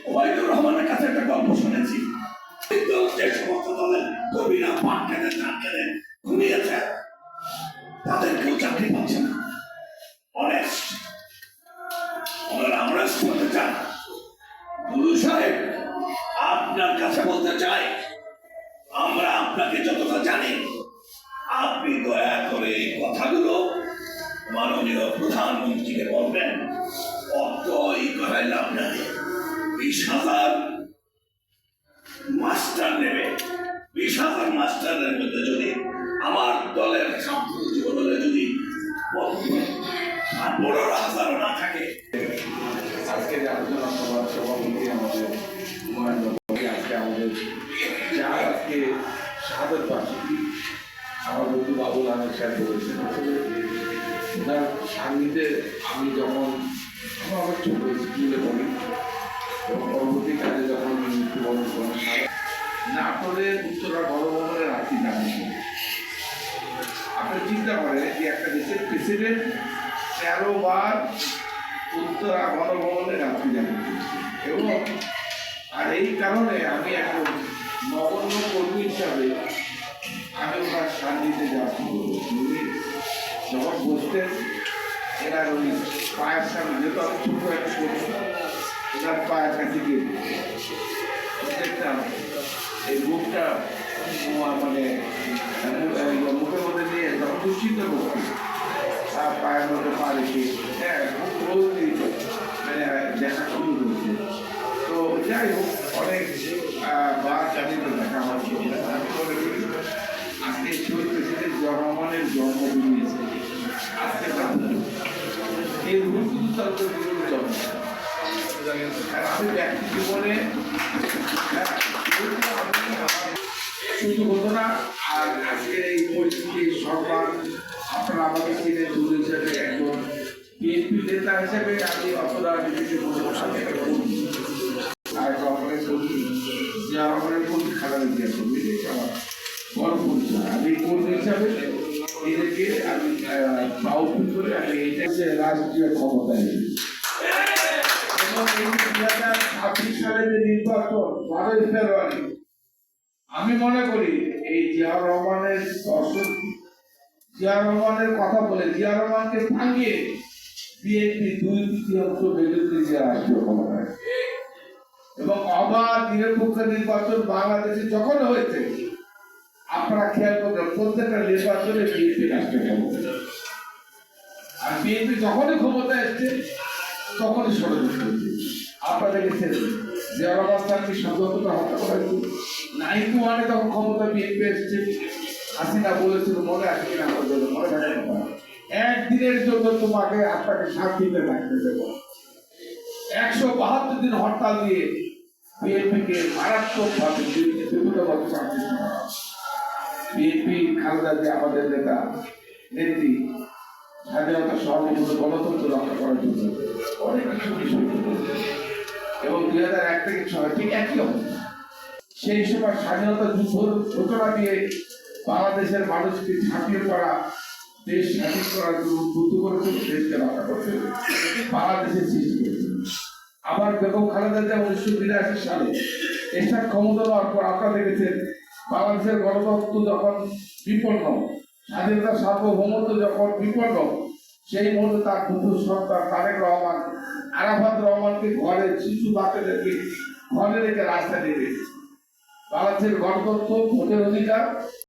ওবায়দুর রহমানের কাছে একটা গল্প শুনেছি। যে সমস্ত দলের কর্মীরা পাট কেনে ধান কেনে ঘুমিয়েছে, তাদের কেউ চাকরি পাচ্ছে না। আমরা শুনতে চাই গুরু সাহেব, আপনার কাছে বলতে চাই, আমরা আপনাকে যতটা জানি, আপনি দয়া করে এই কথাগুলো মাননীয় প্রধানমন্ত্রীকে বলবেন। অত এই কথায় লাভ নাই। 20,000 মাস্টার নেবে, 20,000 মাস্টারের মধ্যে যদি আমার দলের ছাত্র জীবনে যদি 15,000 না থাকে, আজকে আলোচনা সভার সভাপতি আমাদের আজকে আমাদের যার আজকে শাহাদত বার্ষিকী আমার বন্ধু বাবুল আহমেদ সাহেব বলেছেন। ওনার সান্নিধ্যে আমি যখন আমার ছোট স্কুলে পড়ি এবং পরবর্তীকালে যখন মৃত্যুবরণ করেন, নাটোরের উত্তরা গণভবনের রাত্রি জানি। আপনি চিন্তা করেন যে একটা দেশের প্রেসিডেন্ট 13 বার উত্তরা গণভবনে রাত্রি জানি, এবং আর এই কারণে আমি এখন নগণ্য কর্মী হিসাবে আমি ওনার সান্নিধ্যে যাচ্ছি। যখন বসতেন এনার ওই পায়ের সামনে, যেহেতু আমি ছোট একটা করছি, ওনার পায়ের কাছে গিয়ে দেখতাম এই বুকটা মানে মুখের মধ্যে নিয়ে যখন দুশ্চিন্ত করছি, তার পায়ের মধ্যে পা রেখে রোজ মানে দেখা শুরু করেছে। তো যাই হোক, অনেক বার জানিতে দেখা আমার আমি মনে করি আজকে শহীদ প্রেসিডেন্ট জিয়া রহমানের জন্মদিন আজকে এই রূপতন্ত্র জন্ম। আমি ব্যক্তি জীবনে শুধু হতো না, আর আজকের এই পরিস্থিতি সরকার আপনারা আমাকে চিনে দূর হিসেবে একজন বিএনপি নেতা হিসেবে আমি অতটা নিজেকে আর রহমানের কর্মী, জিয়া রহমানের কর্মী, খালেদা জিয়ার কর্মী, আমার বড় পরিচয়। আমি কর্মী হিসাবে নিজেকে আমি প্রাউড করে আমি এইটা রাষ্ট্রীয় ক্ষমতায় এবং এই 2026 সালের যে নির্বাচন 12 ফেব্রুয়ারি, আমি মনে করি এই জিয়া রহমানের দর্শক, জিয়া রহমানের কথা বলে জিয়া রহমানকে ভাঙিয়ে বিএনপি 2/3 মেজরিটি যে রাষ্ট্রীয় ক্ষমতায়, এবং অবাধ নিরপেক্ষ নির্বাচন বাংলাদেশে যখন হয়েছে, আপনারা খেয়াল করবেন প্রত্যেকটা নির্বাচনে বিএনপি রাষ্ট্রীয় ক্ষমতা, আর বিএনপি যখনই ক্ষমতায় এসছে তখনই ষড়যন্ত্র হয়েছে। আপনারা দেখেছেন জিয়া রহমান স্যারকে স্বাধীনতা হত্যা করা হয়েছে 91-এ তখন ক্ষমতা বিএনপি এসছে, হাসিনা বলেছিল, মনে আছে কিনা আমাদের মনে থাকে, একদিনের জন্য তোমাকে আপনাকে শান্তিতে থাকতে দেব। 172 দিন হরতাল দিয়ে বিএনপিকে মারাত্মকভাবে বিপদগ্রস্ত শান্তি। বিএনপি খালেদা জিয়া আমাদের নেতা নেত্রী স্বাধীনতা সর্বভৌম গণতন্ত্র রক্ষা করার জন্য অনেক কিছু বিষয় করেছে, এবং 2001 থেকে 6 ঠিক একই অবস্থা। সেই সময় স্বাধীনতা যুদ্ধের ঘোষণা দিয়ে বাংলাদেশের মানুষকে ঝাঁপিয়ে পড়া, দেশ স্বাধীন করার জন্য উদ্বুদ্ধ করেছে, দেশকে রক্ষা করতে বাংলাদেশের সৃষ্টি করেছে। আবার বেগম খালেদা জিয়া 1982 সালে এরশাদ ক্ষমতা নেওয়ার পর আপনারা দেখেছেন বাংলাদেশের গণতন্ত্র যখন বিপন্ন, স্বাধীনতা সার্বভৌমত্ব যখন বিপন্ন, সেই মুহূর্তে তার দুটো সন্তান তারেক রহমান, আরাফাত রহমানকে ঘরে শিশু বাচ্চাদেরকে ঘরে রেখে রাস্তায় নেমে বাংলাদেশের গণতন্ত্র, ভোটের অধিকার